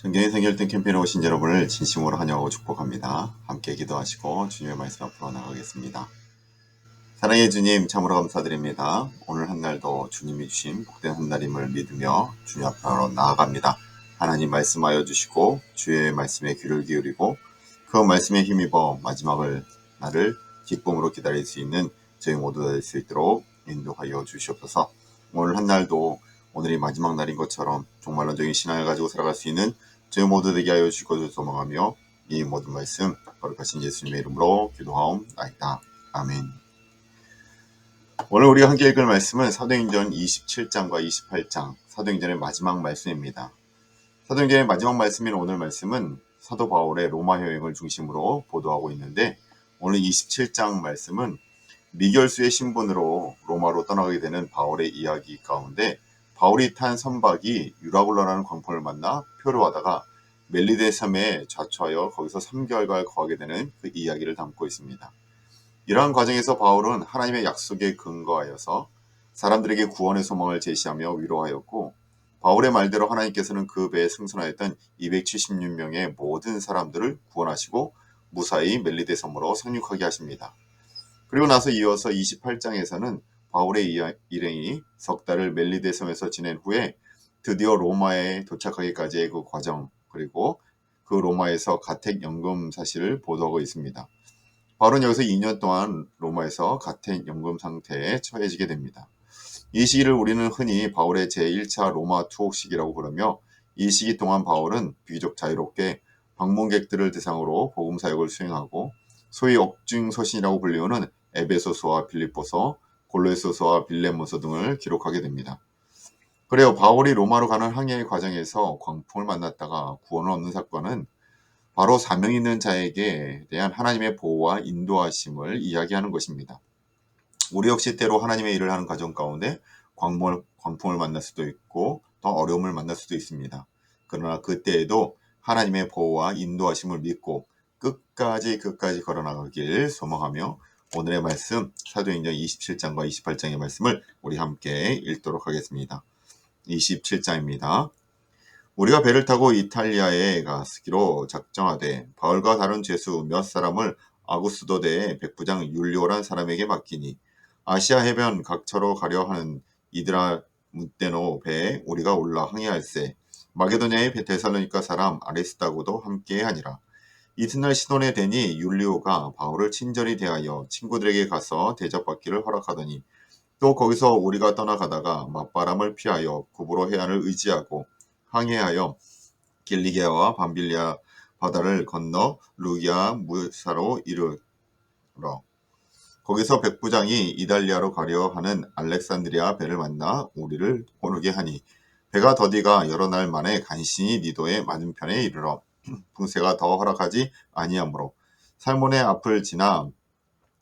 정경의 생결등 캠페인에 오신 여러분을 진심으로 환영하고 축복합니다. 함께 기도하시고 주님의 말씀 앞으로 나가겠습니다. 사랑의 주님, 참으로 감사드립니다. 오늘 한 날도 주님이 주신 복된 한 날임을 믿으며 주님 앞으로 나아갑니다. 하나님 말씀하여 주시고 주의 말씀에 귀를 기울이고 그 말씀에 힘입어 마지막을 나를 기쁨으로 기다릴 수 있는 저희 모두 될 수 있도록 인도하여 주시옵소서. 오늘 한 날도 오늘이 마지막 날인 것처럼 종말론적인 신앙을 가지고 살아갈 수 있는 저희 모두 되게 하여 주시고 소망하며 이 모든 말씀 거룩하신 예수님의 이름으로 기도하옵나이다. 아멘. 오늘 우리가 함께 읽을 말씀은 사도행전 27장과 28장, 사도행전의 마지막 말씀입니다. 사도행전의 마지막 말씀인 오늘 말씀은 사도 바울의 로마 여행을 중심으로 보도하고 있는데, 오늘 27장 말씀은 미결수의 신분으로 로마로 떠나게 되는 바울의 이야기 가운데 바울이 탄 선박이 유라굴라라는 광풍을 만나 표류하다가 멜리데 섬에 좌초하여 거기서 3개월간 거하게 되는 그 이야기를 담고 있습니다. 이러한 과정에서 바울은 하나님의 약속에 근거하여서 사람들에게 구원의 소망을 제시하며 위로하였고, 바울의 말대로 하나님께서는 그 배에 승선하였던 276명의 모든 사람들을 구원하시고 무사히 멜리데 섬으로 상륙하게 하십니다. 그리고 나서 이어서 28장에서는 바울의 일행이 석 달을 멜리데 섬에서 지낸 후에 드디어 로마에 도착하기까지의 그 과정, 그리고 그 로마에서 가택연금 사실을 보도하고 있습니다. 바울은 여기서 2년 동안 로마에서 가택연금 상태에 처해지게 됩니다. 이 시기를 우리는 흔히 바울의 제1차 로마 투옥 시기라고 부르며, 이 시기 동안 바울은 비교적 자유롭게 방문객들을 대상으로 복음 사역을 수행하고 소위 억증서신이라고 불리우는 에베소서와 빌립보서, 골로새서와 빌레몬서 등을 기록하게 됩니다. 그래요, 바울이 로마로 가는 항해의 과정에서 광풍을 만났다가 구원을 얻는 사건은 바로 사명 있는 자에게 대한 하나님의 보호와 인도하심을 이야기하는 것입니다. 우리 역시 때로 하나님의 일을 하는 과정 가운데 광풍을 만날 수도 있고 더 어려움을 만날 수도 있습니다. 그러나 그때에도 하나님의 보호와 인도하심을 믿고 끝까지 걸어나가길 소망하며 오늘의 말씀 사도행전 27장과 28장의 말씀을 우리 함께 읽도록 하겠습니다. 27장입니다. 우리가 배를 타고 이탈리아에 가기로 작정하되 바울과 다른 죄수 몇 사람을 아구스도대의 백부장 율리오란 사람에게 맡기니 아시아 해변 각처로 가려 하는 이드라 문테노 배에 우리가 올라 항해할세. 마게도냐의 데살로니가 사람 아리스다고도 함께하니라. 이튿날 시돈에 대니 율리오가 바울을 친절히 대하여 친구들에게 가서 대접받기를 허락하더니, 또 거기서 우리가 떠나가다가 맞바람을 피하여 구브로 해안을 의지하고 항해하여 길리기아와 밤빌리아 바다를 건너 루기아 무사로 이르러 거기서 백부장이 이달리아로 가려 하는 알렉산드리아 배를 만나 우리를 오르게 하니, 배가 더디가 여러 날 만에 간신히 니도의 맞은편에 이르러 풍세가 더 허락하지 아니하므로 살몬의 앞을 지나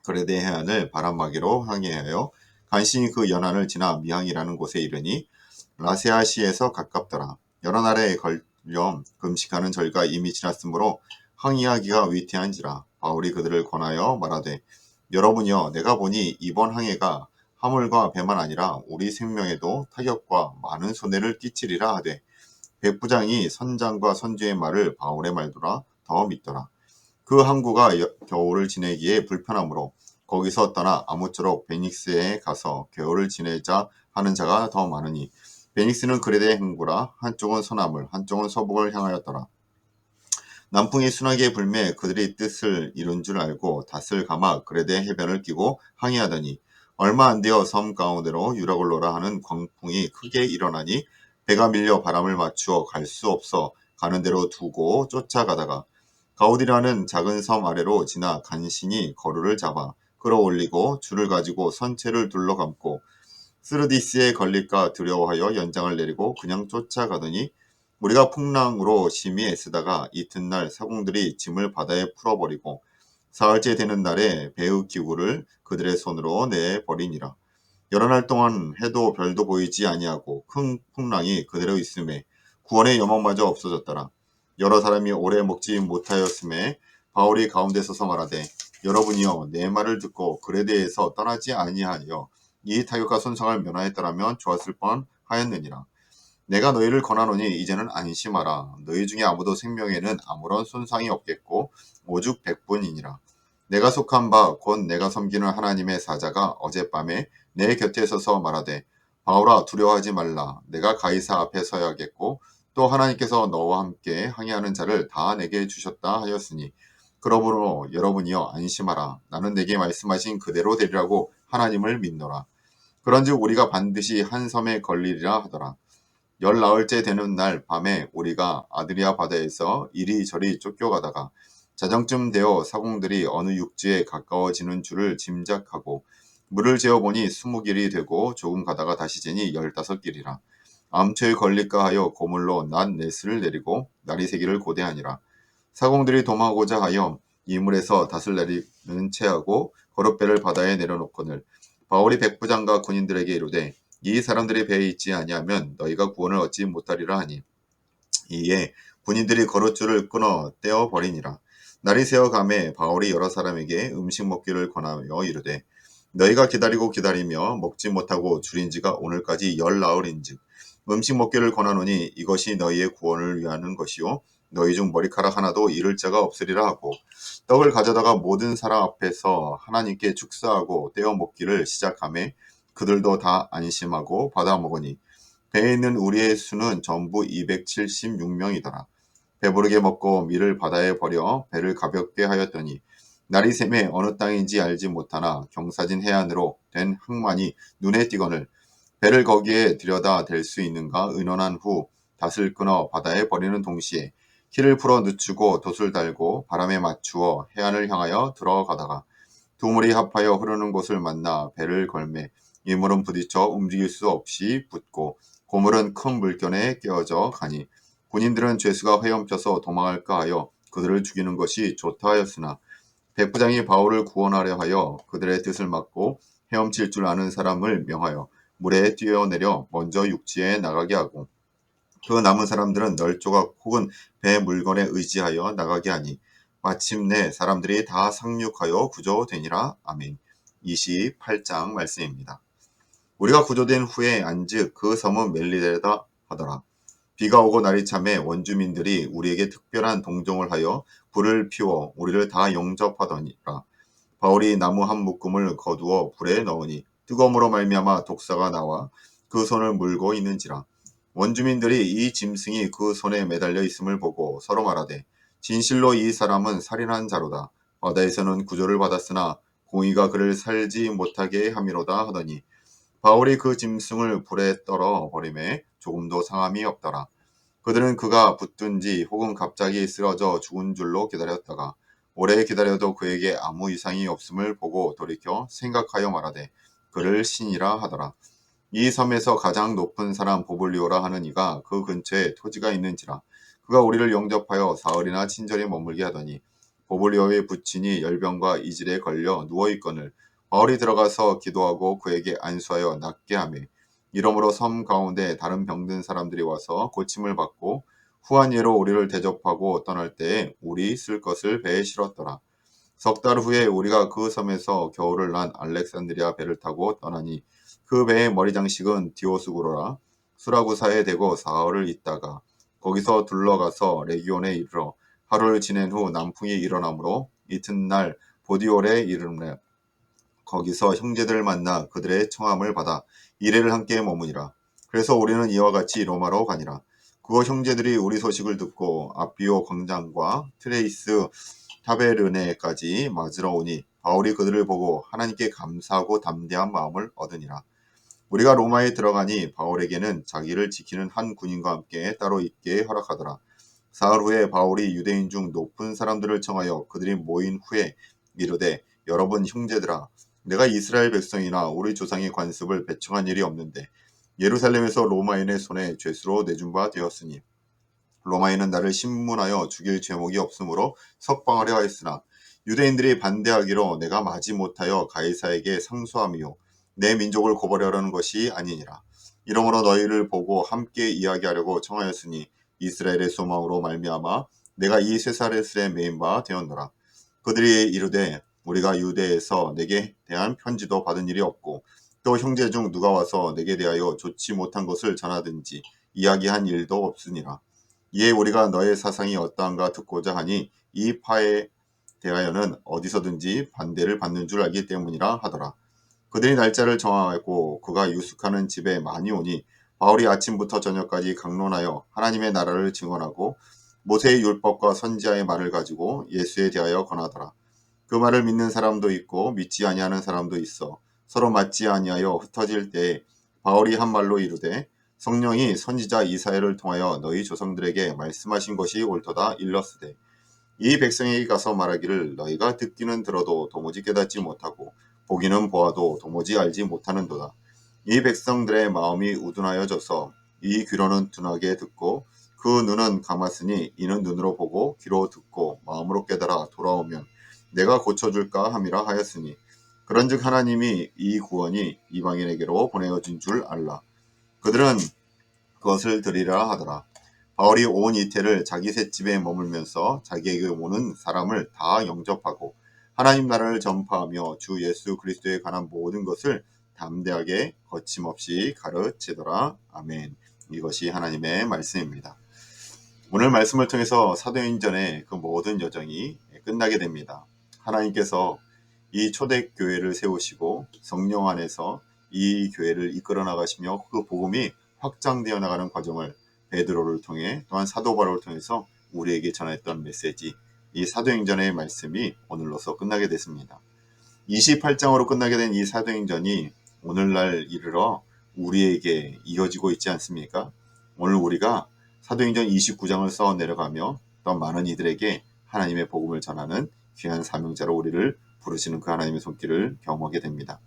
그레데 해안을 바람막이로 항해하여 간신히 그 연안을 지나 미항이라는 곳에 이르니 라세아시에서 가깝더라. 여러 날에 걸려 금식하는 절기가 이미 지났으므로 항해하기가 위태한지라. 바울이 그들을 권하여 말하되, 여러분이여, 내가 보니 이번 항해가 화물과 배만 아니라 우리 생명에도 타격과 많은 손해를 끼치리라 하되, 백부장이 선장과 선주의 말을 바울의 말보다 더 믿더라. 그 항구가 겨울을 지내기에 불편하므로 거기서 떠나 아무쪼록 베닉스에 가서 겨울을 지내자 하는 자가 더 많으니, 베닉스는 그레데 항구라. 한쪽은 서남을 한쪽은 서북을 향하였더라. 남풍이 순하게 불매 그들이 뜻을 이룬 줄 알고 닷을 감아 그레데 해변을 끼고 항해하더니, 얼마 안 되어 섬 가운데로 유라굴로라 하는 광풍이 크게 일어나니 배가 밀려 바람을 맞추어 갈 수 없어 가는 대로 두고 쫓아가다가 가우디라는 작은 섬 아래로 지나 간신히 거루를 잡아 끌어올리고 줄을 가지고 선체를 둘러감고 스르디스에 걸릴까 두려워하여 연장을 내리고 그냥 쫓아가더니, 우리가 풍랑으로 심히 애쓰다가 이튿날 사공들이 짐을 바다에 풀어버리고 사흘째 되는 날에 배의 기구를 그들의 손으로 내버리니라. 여러 날 동안 해도 별도 보이지 아니하고 큰 풍랑이 그대로 있음에 구원의 여망마저 없어졌더라. 여러 사람이 오래 먹지 못하였음에 바울이 가운데 서서 말하되, 여러분이여, 내 말을 듣고 그레데에서 떠나지 아니하여 이 타격과 손상을 면하였더라면 좋았을 뻔하였느니라. 내가 너희를 권하노니 이제는 안심하라. 너희 중에 아무도 생명에는 아무런 손상이 없겠고 오죽 백분이니라. 내가 속한 바 곧 내가 섬기는 하나님의 사자가 어젯밤에 내 곁에 서서 말하되 바울아 두려워하지 말라. 내가 가이사 앞에 서야겠고 또 하나님께서 너와 함께 항해하는 자를 다 내게 주셨다 하였으니 그러므로 여러분이여 안심하라. 나는 내게 말씀하신 그대로 되리라고 하나님을 믿노라. 그런즉 우리가 반드시 한 섬에 걸리리라 하더라. 열 나흘째 되는 날 밤에 우리가 아드리아 바다에서 이리저리 쫓겨가다가 자정쯤 되어 사공들이 어느 육지에 가까워지는 줄을 짐작하고 물을 재어보니 20길이 되고 조금 가다가 다시 재니 15길이라. 암초에 걸릴까 하여 고물로 낮 네스를 내리고 날이 새기를 고대하니라. 사공들이 도망하고자 하여 이물에서 닷을 내리는 채하고 거룻배를 바다에 내려놓거늘 바울이 백부장과 군인들에게 이르되 이 사람들이 배에 있지 아니하면 너희가 구원을 얻지 못하리라 하니 이에 군인들이 거룻줄을 끊어 떼어 버리니라. 날이 새어 가매 바울이 여러 사람에게 음식 먹기를 권하며 이르되 너희가 기다리고 기다리며 먹지 못하고 줄인 지가 오늘까지 열 나흘인즉 음식 먹기를 권하노니 이것이 너희의 구원을 위하는 것이요 너희 중 머리카락 하나도 잃을 자가 없으리라 하고 떡을 가져다가 모든 사람 앞에서 하나님께 축사하고 떼어 먹기를 시작하매 그들도 다 안심하고 받아 먹으니 배에 있는 우리의 수는 전부 276명이더라. 배부르게 먹고 밀을 바다에 버려 배를 가볍게 하였더니 날이 새매 어느 땅인지 알지 못하나 경사진 해안으로 된 항만이 눈에 띄거늘 배를 거기에 들여다 댈 수 있는가 의논한 후 닷을 끊어 바다에 버리는 동시에 키를 풀어 늦추고 돛을 달고 바람에 맞추어 해안을 향하여 들어가다가 두 물이 합하여 흐르는 곳을 만나 배를 걸매 이 물은 부딪혀 움직일 수 없이 붙고 고물은 큰 물견에 깨어져 가니 군인들은 죄수가 헤엄쳐서 도망할까 하여 그들을 죽이는 것이 좋다 하였으나 백부장이 바울을 구원하려 하여 그들의 뜻을 막고 헤엄칠 줄 아는 사람을 명하여 물에 뛰어내려 먼저 육지에 나가게 하고 그 남은 사람들은 널조각 혹은 배 물건에 의지하여 나가게 하니 마침내 사람들이 다 상륙하여 구조되니라. 아멘. 28장 말씀입니다. 우리가 구조된 후에 안즉 그 섬은 멜리데다 하더라. 비가 오고 날이 참에 원주민들이 우리에게 특별한 동정을 하여 불을 피워 우리를 다 영접하더니라. 바울이 나무 한 묶음을 거두어 불에 넣으니 뜨거움으로 말미암아 독사가 나와 그 손을 물고 있는지라. 원주민들이 이 짐승이 그 손에 매달려 있음을 보고 서로 말하되 진실로 이 사람은 살인한 자로다. 바다에서는 구조를 받았으나 공의가 그를 살지 못하게 함이로다 하더니 바울이 그 짐승을 불에 떨어 버림에 조금도 상함이 없더라. 그들은 그가 붙든지 혹은 갑자기 쓰러져 죽은 줄로 기다렸다가 오래 기다려도 그에게 아무 이상이 없음을 보고 돌이켜 생각하여 말하되 그를 신이라 하더라. 이 섬에서 가장 높은 사람 보블리오라 하는 이가 그 근처에 토지가 있는지라. 그가 우리를 영접하여 사흘이나 친절히 머물게 하더니 보블리오의 부친이 열병과 이질에 걸려 누워있거늘 바울이 들어가서 기도하고 그에게 안수하여 낫게 하며 이러므로 섬 가운데 다른 병든 사람들이 와서 고침을 받고 후한 예로 우리를 대접하고 떠날 때에 우리 쓸 것을 배에 실었더라. 석 달 후에 우리가 그 섬에서 겨울을 난 알렉산드리아 배를 타고 떠나니 그 배의 머리 장식은 디오스구로라. 수라구사에 대고 사흘을 있다가 거기서 둘러가서 레기온에 이르러 하루를 지낸 후 남풍이 일어나므로 이튿날 보디올에 이르매 거기서 형제들을 만나 그들의 청함을 받아 이레를 함께 머무니라. 그래서 우리는 이와 같이 로마로 가니라. 그곳 형제들이 우리 소식을 듣고 아비오 광장과 트레이스 타베르네까지 맞으러 오니 바울이 그들을 보고 하나님께 감사하고 담대한 마음을 얻으니라. 우리가 로마에 들어가니 바울에게는 자기를 지키는 한 군인과 함께 따로 있게 허락하더라. 사흘 후에 바울이 유대인 중 높은 사람들을 청하여 그들이 모인 후에 이르되 여러분 형제들아 내가 이스라엘 백성이나 우리 조상의 관습을 배척한 일이 없는데 예루살렘에서 로마인의 손에 죄수로 내준 바 되었으니 로마인은 나를 신문하여 죽일 죄목이 없으므로 석방하려 하였으나 유대인들이 반대하기로 내가 마지못하여 가이사에게 상소함이요 내 민족을 고발하려는 것이 아니니라. 이러므로 너희를 보고 함께 이야기하려고 청하였으니 이스라엘의 소망으로 말미암아 내가 이 쇠사레스에 메인 바 되었노라. 그들이 이르되 우리가 유대에서 내게 대한 편지도 받은 일이 없고 또 형제 중 누가 와서 내게 대하여 좋지 못한 것을 전하든지 이야기한 일도 없으니라. 이에 우리가 너의 사상이 어떠한가 듣고자 하니 이 파에 대하여는 어디서든지 반대를 받는 줄 알기 때문이라 하더라. 그들이 날짜를 정하고 그가 유숙하는 집에 많이 오니 바울이 아침부터 저녁까지 강론하여 하나님의 나라를 증언하고 모세의 율법과 선지자의 말을 가지고 예수에 대하여 권하더라. 그 말을 믿는 사람도 있고 믿지 아니하는 사람도 있어 서로 맞지 아니하여 흩어질 때에 바울이 한 말로 이르되 성령이 선지자 이사야를 통하여 너희 조상들에게 말씀하신 것이 옳도다 일렀으되 이 백성에게 가서 말하기를 너희가 듣기는 들어도 도무지 깨닫지 못하고 보기는 보아도 도무지 알지 못하는도다. 이 백성들의 마음이 우둔하여져서 이 귀로는 둔하게 듣고 그 눈은 감았으니 이는 눈으로 보고 귀로 듣고 마음으로 깨달아 돌아오면 내가 고쳐줄까 함이라 하였으니 그런즉 하나님이 이 구원이 이방인에게로 보내어진 줄 알라. 그들은 그것을 들으리라 하더라. 바울이 온 이태를 자기 셋집에 머물면서 자기에게 오는 사람을 다 영접하고 하나님 나라를 전파하며 주 예수 그리스도에 관한 모든 것을 담대하게 거침없이 가르치더라. 아멘. 이것이 하나님의 말씀입니다. 오늘 말씀을 통해서 사도행전의 그 모든 여정이 끝나게 됩니다. 하나님께서 이 초대교회를 세우시고 성령 안에서 이 교회를 이끌어 나가시며 그 복음이 확장되어 나가는 과정을 베드로를 통해 또한 사도 바울을 통해서 우리에게 전했던 메시지, 이 사도행전의 말씀이 오늘로서 끝나게 됐습니다. 28장으로 끝나게 된 이 사도행전이 오늘날 이르러 우리에게 이어지고 있지 않습니까? 오늘 우리가 사도행전 29장을 써 내려가며 또 많은 이들에게 하나님의 복음을 전하는 귀한 사명자로 우리를 부르시는 그 하나님의 손길을 경험하게 됩니다.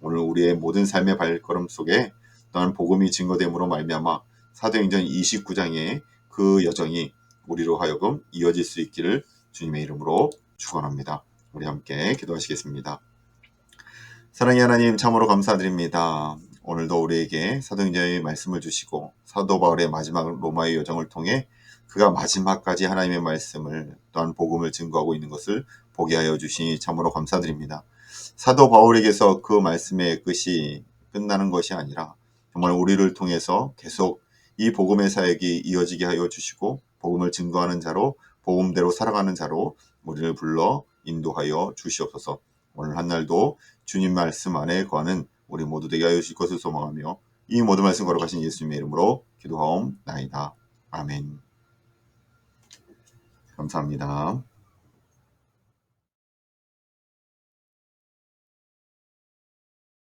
오늘 우리의 모든 삶의 발걸음 속에 또한 복음이 증거됨으로 말미암아 사도행전 29장의 그 여정이 우리로 하여금 이어질 수 있기를 주님의 이름으로 축원합니다. 우리 함께 기도하시겠습니다. 사랑의 하나님 참으로 감사드립니다. 오늘도 우리에게 사도행전의 말씀을 주시고 사도 바울의 마지막 로마의 여정을 통해 그가 마지막까지 하나님의 말씀을 또한 복음을 증거하고 있는 것을 보게 하여 주시니 참으로 감사드립니다. 사도 바울에게서 그 말씀의 끝이 끝나는 것이 아니라 정말 우리를 통해서 계속 이 복음의 사역이 이어지게 하여 주시고 복음을 증거하는 자로 복음대로 살아가는 자로 우리를 불러 인도하여 주시옵소서. 오늘 한날도 주님 말씀 안에 거하는 우리 모두 되게 하여 주실 것을 소망하며 이 모든 말씀 걸어가신 예수님의 이름으로 기도하옵나이다. 아멘. 감사합니다.